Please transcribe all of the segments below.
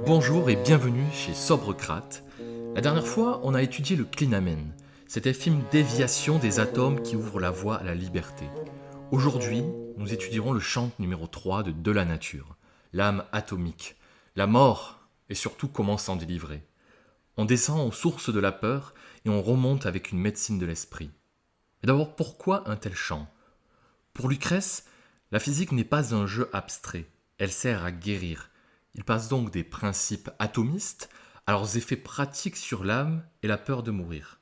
Bonjour et bienvenue chez Sobrecrate. La dernière fois, on a étudié le clinamen. C'est un film déviation des atomes qui ouvre la voie à la liberté. Aujourd'hui, nous étudierons le chant numéro 3 de la nature, l'âme atomique, la mort et surtout comment s'en délivrer. On descend aux sources de la peur et on remonte avec une médecine de l'esprit. Et d'abord, pourquoi un tel chant? Pour Lucrèce, la physique n'est pas un jeu abstrait, elle sert à guérir. Il passe donc des principes atomistes à leurs effets pratiques sur l'âme et la peur de mourir.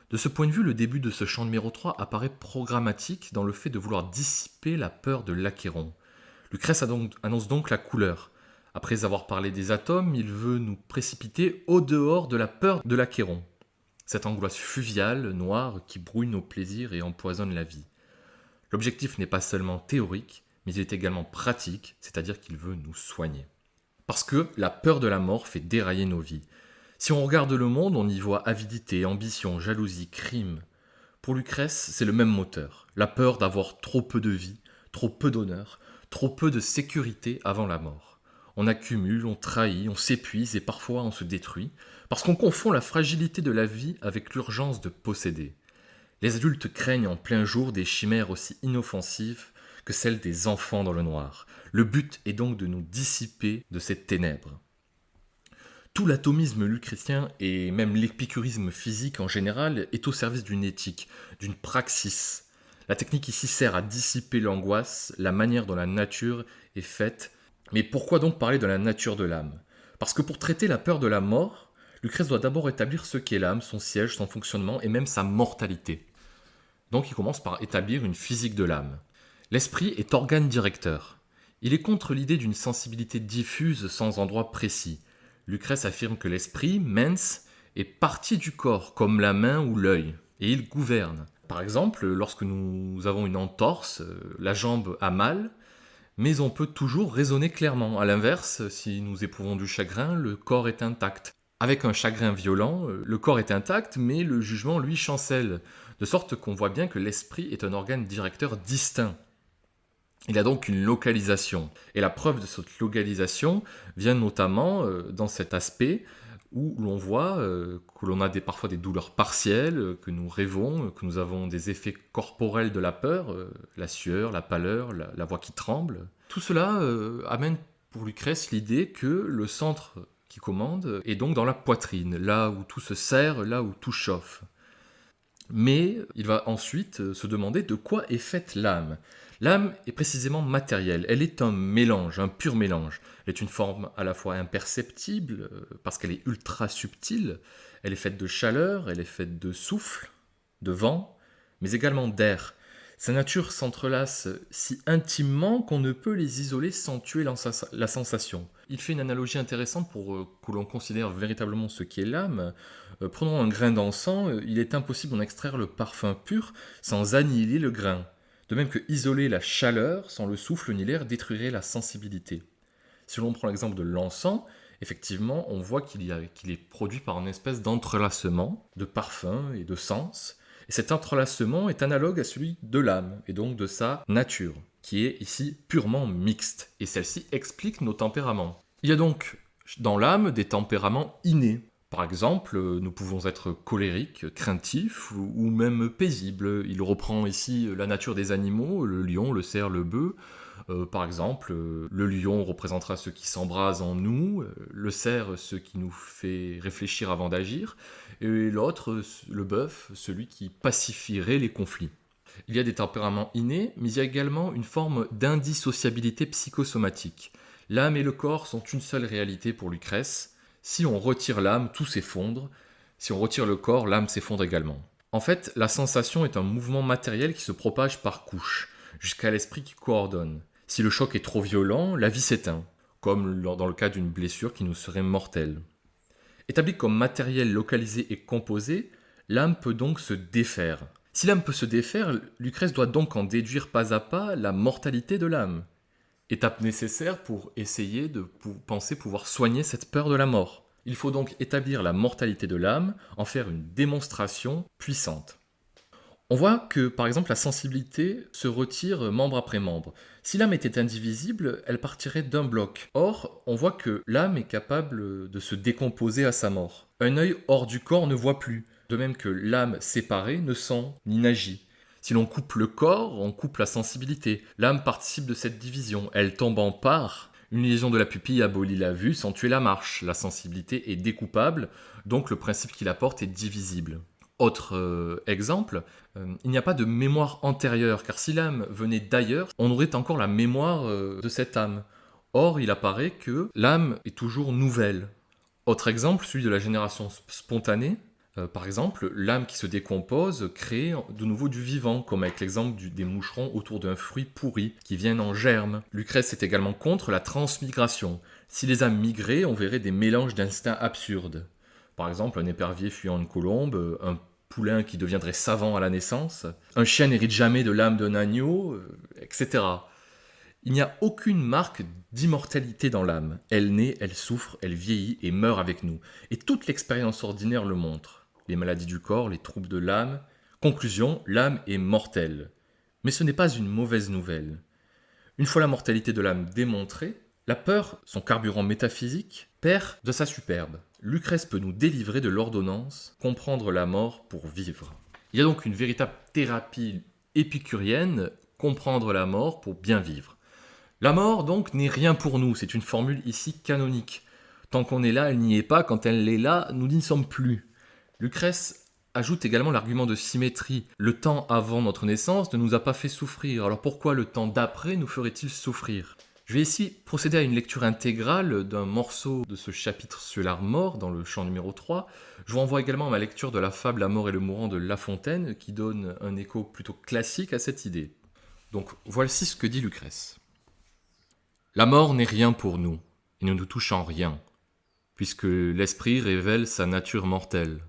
De ce point de vue, le début de ce chant numéro 3 apparaît programmatique dans le fait de vouloir dissiper la peur de l'Achéron. Lucrèce annonce donc la couleur. Après avoir parlé des atomes, il veut nous précipiter au dehors de la peur de l'Achéron. Cette angoisse fluviale, noire, qui brouille nos plaisirs et empoisonne la vie. L'objectif n'est pas seulement théorique, mais il est également pratique, c'est-à-dire qu'il veut nous soigner. Parce que la peur de la mort fait dérailler nos vies. Si on regarde le monde, on y voit avidité, ambition, jalousie, crime. Pour Lucrèce, c'est le même moteur. La peur d'avoir trop peu de vie, trop peu d'honneur, trop peu de sécurité avant la mort. On accumule, on trahit, on s'épuise et parfois on se détruit, parce qu'on confond la fragilité de la vie avec l'urgence de posséder. Les adultes craignent en plein jour des chimères aussi inoffensives que celles des enfants dans le noir. Le but est donc de nous dissiper de ces ténèbres. Tout l'atomisme lucrétien et même l'épicurisme physique en général est au service d'une éthique, d'une praxis. La technique ici sert à dissiper l'angoisse, la manière dont la nature est faite. Mais pourquoi donc parler de la nature de l'âme? Parce que pour traiter la peur de la mort, Lucrèce doit d'abord établir ce qu'est l'âme, son siège, son fonctionnement et même sa mortalité. Donc il commence par établir une physique de l'âme. L'esprit est organe directeur. Il est contre l'idée d'une sensibilité diffuse sans endroit précis. Lucrèce affirme que l'esprit, mens, est partie du corps, comme la main ou l'œil, et il gouverne. Par exemple, lorsque nous avons une entorse, la jambe a mal, mais on peut toujours raisonner clairement. A l'inverse, si nous éprouvons du chagrin, le corps est intact. Avec un chagrin violent, le corps est intact, mais le jugement, lui, chancelle. De sorte qu'on voit bien que l'esprit est un organe directeur distinct. Il a donc une localisation. Et la preuve de cette localisation vient notamment dans cet aspect où l'on voit que l'on a parfois des douleurs partielles, que nous rêvons, que nous avons des effets corporels de la peur, la sueur, la pâleur, la voix qui tremble. Tout cela amène pour Lucrèce l'idée que le centre qui commande est donc dans la poitrine, là où tout se serre, là où tout chauffe. Mais il va ensuite se demander de quoi est faite l'âme. L'âme est précisément matérielle, elle est un mélange, un pur mélange. Elle est une forme à la fois imperceptible, parce qu'elle est ultra subtile, elle est faite de chaleur, elle est faite de souffle, de vent, mais également d'air. Sa nature s'entrelace si intimement qu'on ne peut les isoler sans tuer la sensation. Il fait une analogie intéressante pour que l'on considère véritablement ce qu'est l'âme. Prenons un grain d'encens, il est impossible d'en extraire le parfum pur sans annihiler le grain. De même que isoler la chaleur sans le souffle ni l'air détruirait la sensibilité. Si l'on prend l'exemple de l'encens, effectivement, on voit qu'il est produit par une espèce d'entrelacement de parfums et de sens. Et cet entrelacement est analogue à celui de l'âme, et donc de sa nature, qui est ici purement mixte. Et celle-ci explique nos tempéraments. Il y a donc dans l'âme des tempéraments innés. Par exemple, nous pouvons être colériques, craintifs ou même paisibles. Il reprend ici la nature des animaux, le lion, le cerf, le bœuf. Par exemple, le lion représentera ce qui s'embrase en nous, le cerf ce qui nous fait réfléchir avant d'agir, et l'autre, le bœuf, celui qui pacifierait les conflits. Il y a des tempéraments innés, mais il y a également une forme d'indissociabilité psychosomatique. L'âme et le corps sont une seule réalité pour Lucrèce. Si on retire l'âme, tout s'effondre. Si on retire le corps, l'âme s'effondre également. En fait, la sensation est un mouvement matériel qui se propage par couches, jusqu'à l'esprit qui coordonne. Si le choc est trop violent, la vie s'éteint, comme dans le cas d'une blessure qui nous serait mortelle. Établie comme matériel localisé et composé, l'âme peut donc se défaire. Si l'âme peut se défaire, Lucrèce doit donc en déduire pas à pas la mortalité de l'âme. Étape nécessaire pour essayer de penser pouvoir soigner cette peur de la mort. Il faut donc établir la mortalité de l'âme, en faire une démonstration puissante. On voit que, par exemple, la sensibilité se retire membre après membre. Si l'âme était indivisible, elle partirait d'un bloc. Or, on voit que l'âme est capable de se décomposer à sa mort. Un œil hors du corps ne voit plus, de même que l'âme séparée ne sent ni n'agit. Si l'on coupe le corps, on coupe la sensibilité. L'âme participe de cette division. Elle tombe en parts. Une lésion de la pupille abolit la vue sans tuer la marche. La sensibilité est découpable, donc le principe qu'il apporte est divisible. Autre exemple, il n'y a pas de mémoire antérieure, car si l'âme venait d'ailleurs, on aurait encore la mémoire de cette âme. Or, il apparaît que l'âme est toujours nouvelle. Autre exemple, celui de la génération spontanée. Par exemple, l'âme qui se décompose crée de nouveau du vivant, comme avec l'exemple des moucherons autour d'un fruit pourri, qui viennent en germe. Lucrèce est également contre la transmigration. Si les âmes migraient, on verrait des mélanges d'instincts absurdes. Par exemple, un épervier fuyant une colombe, un poulain qui deviendrait savant à la naissance, un chien n'hérite jamais de l'âme d'un agneau, etc. Il n'y a aucune marque d'immortalité dans l'âme. Elle naît, elle souffre, elle vieillit et meurt avec nous. Et toute l'expérience ordinaire le montre. Les maladies du corps, les troubles de l'âme. Conclusion, l'âme est mortelle. Mais ce n'est pas une mauvaise nouvelle. Une fois la mortalité de l'âme démontrée, la peur, son carburant métaphysique, perd de sa superbe. Lucrèce peut nous délivrer de l'ordonnance, comprendre la mort pour vivre. Il y a donc une véritable thérapie épicurienne, comprendre la mort pour bien vivre. La mort, donc, n'est rien pour nous, c'est une formule ici canonique. Tant qu'on est là, elle n'y est pas, quand elle est là, nous n'y sommes plus. Lucrèce ajoute également l'argument de symétrie. Le temps avant notre naissance ne nous a pas fait souffrir, alors pourquoi le temps d'après nous ferait-il souffrir ? Je vais ici procéder à une lecture intégrale d'un morceau de ce chapitre sur la mort dans le chant numéro 3. Je vous renvoie également à ma lecture de la fable La mort et le mourant de La Fontaine qui donne un écho plutôt classique à cette idée. Donc voici ce que dit Lucrèce. La mort n'est rien pour nous, et ne nous touche en rien, puisque l'esprit révèle sa nature mortelle.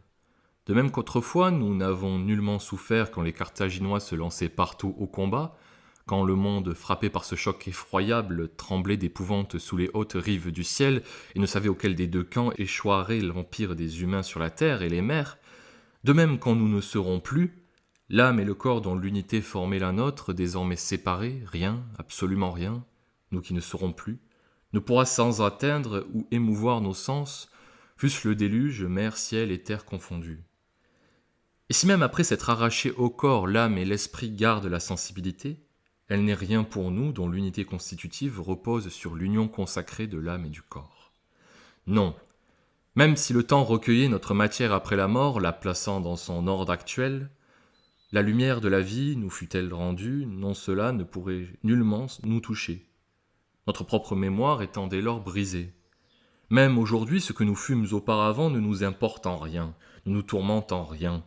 De même qu'autrefois, nous n'avons nullement souffert quand les Carthaginois se lançaient partout au combat, quand le monde, frappé par ce choc effroyable, tremblait d'épouvante sous les hautes rives du ciel et ne savait auquel des deux camps échoirait l'empire des humains sur la terre et les mers, de même quand nous ne serons plus, l'âme et le corps dont l'unité formait la nôtre, désormais séparés, rien, absolument rien, nous qui ne serons plus, ne pourra sans atteindre ou émouvoir nos sens, fût-ce le déluge, mer, ciel et terre confondus. Et si même après s'être arraché au corps, l'âme et l'esprit gardent la sensibilité, elle n'est rien pour nous dont l'unité constitutive repose sur l'union consacrée de l'âme et du corps. Non, même si le temps recueillait notre matière après la mort, la plaçant dans son ordre actuel, la lumière de la vie nous fût-elle rendue, non cela ne pourrait nullement nous toucher, notre propre mémoire étant dès lors brisée. Même aujourd'hui, ce que nous fûmes auparavant ne nous importe en rien, ne nous tourmente en rien.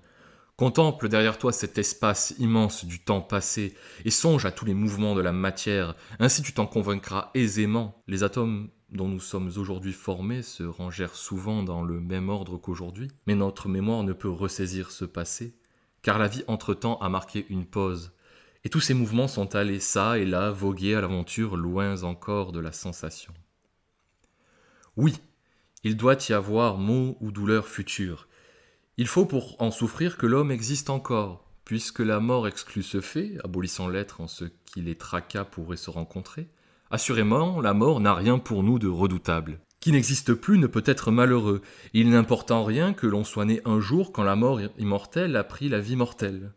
Contemple derrière toi cet espace immense du temps passé et songe à tous les mouvements de la matière, ainsi tu t'en convaincras aisément. Les atomes dont nous sommes aujourd'hui formés se rangèrent souvent dans le même ordre qu'aujourd'hui, mais notre mémoire ne peut ressaisir ce passé, car la vie entre-temps a marqué une pause, et tous ces mouvements sont allés çà et là voguer à l'aventure loin encore de la sensation. Oui, il doit y avoir maux ou douleurs futures. Il faut pour en souffrir que l'homme existe encore, puisque la mort exclut ce fait, abolissant l'être en ce qui les tracas pourraient se rencontrer. Assurément, la mort n'a rien pour nous de redoutable. Qui n'existe plus ne peut être malheureux. Il n'importe en rien que l'on soit né un jour quand la mort immortelle a pris la vie mortelle.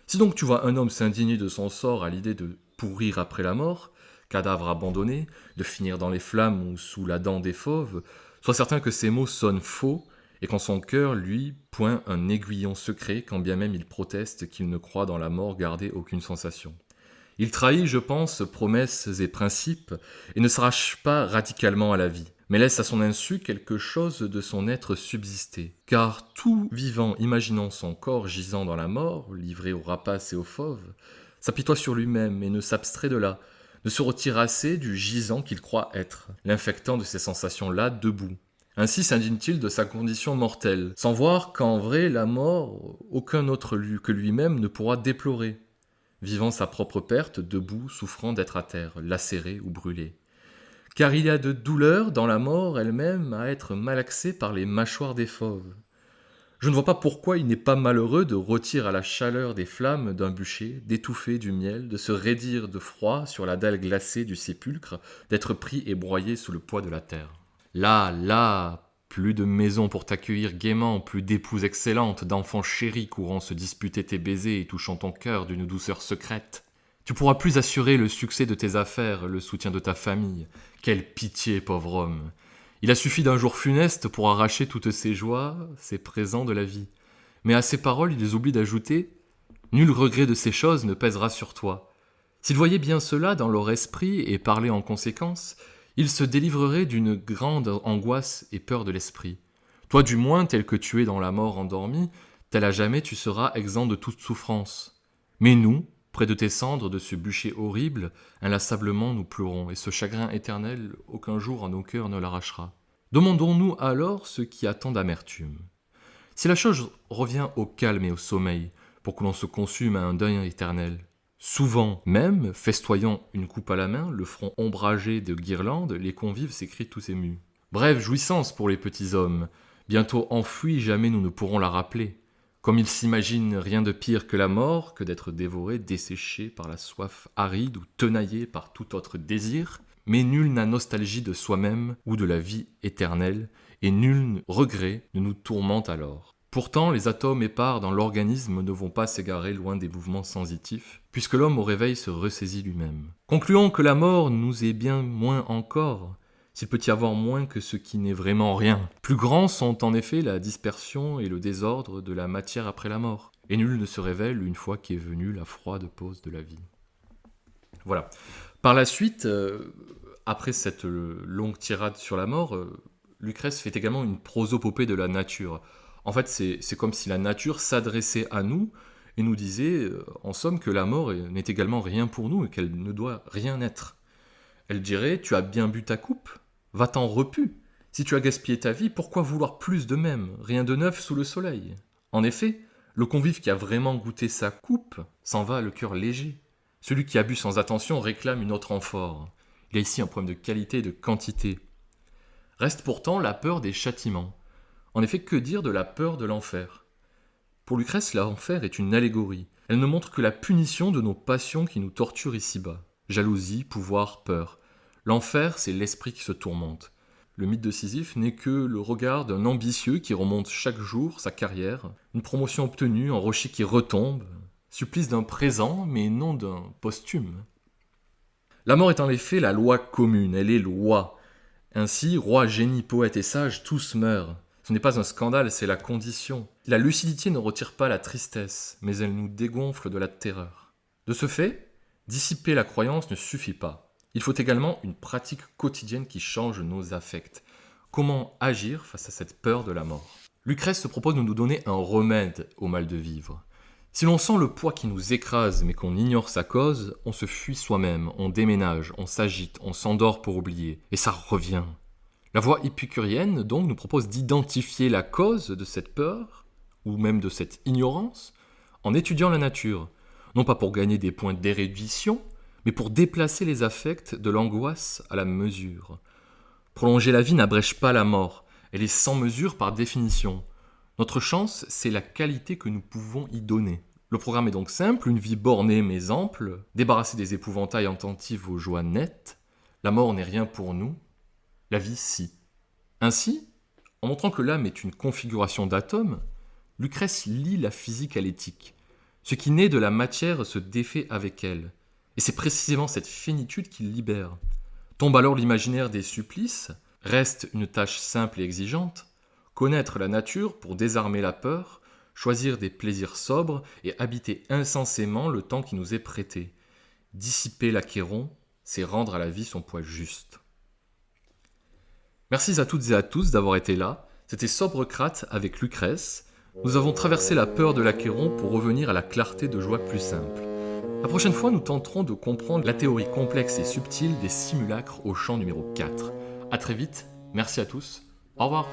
Si donc tu vois un homme s'indigner de son sort à l'idée de pourrir après la mort, cadavre abandonné, de finir dans les flammes ou sous la dent des fauves, sois certain que ces mots sonnent faux, et qu'en son cœur, lui, point un aiguillon secret, quand bien même il proteste qu'il ne croit dans la mort garder aucune sensation. Il trahit, je pense, promesses et principes, et ne s'arrache pas radicalement à la vie, mais laisse à son insu quelque chose de son être subsister. Car tout vivant imaginant son corps gisant dans la mort, livré aux rapaces et aux fauves, s'apitoie sur lui-même et ne s'abstrait de là, ne se retire assez du gisant qu'il croit être, l'infectant de ces sensations-là debout. Ainsi s'indigne-t-il de sa condition mortelle, sans voir qu'en vrai la mort, aucun autre que lui-même ne pourra déplorer, vivant sa propre perte, debout, souffrant d'être à terre, lacéré ou brûlé. Car il y a de douleur dans la mort elle-même à être malaxée par les mâchoires des fauves. Je ne vois pas pourquoi il n'est pas malheureux de rôtir à la chaleur des flammes d'un bûcher, d'étouffer du miel, de se raidir de froid sur la dalle glacée du sépulcre, d'être pris et broyé sous le poids de la terre. Là, plus de maisons pour t'accueillir gaiement, plus d'épouses excellentes, d'enfants chéris courant se disputer tes baisers et touchant ton cœur d'une douceur secrète. Tu pourras plus assurer le succès de tes affaires, le soutien de ta famille. Quelle pitié, pauvre homme! Il a suffi d'un jour funeste pour arracher toutes ces joies, ces présents de la vie. Mais à ces paroles, ils oublient d'ajouter « Nul regret de ces choses ne pèsera sur toi. » S'ils voyaient bien cela dans leur esprit et parlaient en conséquence, ils se délivreraient d'une grande angoisse et peur de l'esprit. Toi du moins, tel que tu es dans la mort endormi, tel à jamais tu seras exempt de toute souffrance. Mais nous, près de tes cendres, de ce bûcher horrible, inlassablement nous pleurons, et ce chagrin éternel, aucun jour à nos cœurs ne l'arrachera. Demandons-nous alors ce qui a tant d'amertume. Si la chose revient au calme et au sommeil, pour que l'on se consume à un deuil éternel, souvent même, festoyant une coupe à la main, le front ombragé de guirlandes, les convives s'écrient tous émus. Bref, jouissance pour les petits hommes, bientôt enfouis, jamais nous ne pourrons la rappeler. Comme ils s'imaginent rien de pire que la mort, que d'être dévoré, desséché par la soif aride ou tenaillé par tout autre désir, mais nul n'a nostalgie de soi-même ou de la vie éternelle, et nul regret ne nous tourmente alors. Pourtant, les atomes épars dans l'organisme ne vont pas s'égarer loin des mouvements sensitifs, puisque l'homme au réveil se ressaisit lui-même. Concluons que la mort nous est bien moins encore, s'il peut y avoir moins que ce qui n'est vraiment rien. Plus grands sont en effet la dispersion et le désordre de la matière après la mort, et nul ne se révèle une fois qu'est venue la froide pause de la vie. Voilà. Par la suite, après cette longue tirade sur la mort, Lucrèce fait également une prosopopée de la nature. En fait, c'est comme si la nature s'adressait à nous et nous disait, en somme, que la mort n'est également rien pour nous et qu'elle ne doit rien être. Elle dirait « Tu as bien bu ta coupe ? Va-t'en repu. Si tu as gaspillé ta vie, pourquoi vouloir plus de même ? Rien de neuf sous le soleil. » En effet, le convive qui a vraiment goûté sa coupe s'en va le cœur léger. Celui qui a bu sans attention réclame une autre amphore. Il y a ici un problème de qualité et de quantité. Reste pourtant la peur des châtiments. En effet, que dire de la peur de l'enfer ? Pour Lucrèce, l'enfer est une allégorie. Elle ne montre que la punition de nos passions qui nous torturent ici-bas. Jalousie, pouvoir, peur. L'enfer, c'est l'esprit qui se tourmente. Le mythe de Sisyphe n'est que le regard d'un ambitieux qui remonte chaque jour sa carrière, une promotion obtenue, un rocher qui retombe, supplice d'un présent, mais non d'un posthume. La mort est en effet la loi commune, elle est loi. Ainsi, roi, génie, poète et sage, tous meurent. Ce n'est pas un scandale, c'est la condition. La lucidité ne retire pas la tristesse, mais elle nous dégonfle de la terreur. De ce fait, dissiper la croyance ne suffit pas. Il faut également une pratique quotidienne qui change nos affects. Comment agir face à cette peur de la mort ? Lucrèce se propose de nous donner un remède au mal de vivre. Si l'on sent le poids qui nous écrase mais qu'on ignore sa cause, on se fuit soi-même, on déménage, on s'agite, on s'endort pour oublier, et ça revient. La voie épicurienne donc nous propose d'identifier la cause de cette peur, ou même de cette ignorance, en étudiant la nature, non pas pour gagner des points d'érudition, mais pour déplacer les affects de l'angoisse à la mesure. Prolonger la vie n'abrège pas la mort, elle est sans mesure par définition. Notre chance, c'est la qualité que nous pouvons y donner. Le programme est donc simple, une vie bornée mais ample, débarrassée des épouvantails attentive aux joies nettes. La mort n'est rien pour nous, la vie si. Ainsi, en montrant que l'âme est une configuration d'atomes, Lucrèce lie la physique à l'éthique. Ce qui naît de la matière se défait avec elle. Et c'est précisément cette finitude qui libère. Tombe alors l'imaginaire des supplices, reste une tâche simple et exigeante, connaître la nature pour désarmer la peur, choisir des plaisirs sobres et habiter insensément le temps qui nous est prêté. Dissiper l'achéron, c'est rendre à la vie son poids juste. Merci à toutes et à tous d'avoir été là. C'était Sobrecrate avec Lucrèce. Nous avons traversé la peur de l'achéron pour revenir à la clarté de joie plus simple. La prochaine fois, nous tenterons de comprendre la théorie complexe et subtile des simulacres au chant numéro 4. A très vite, merci à tous, au revoir.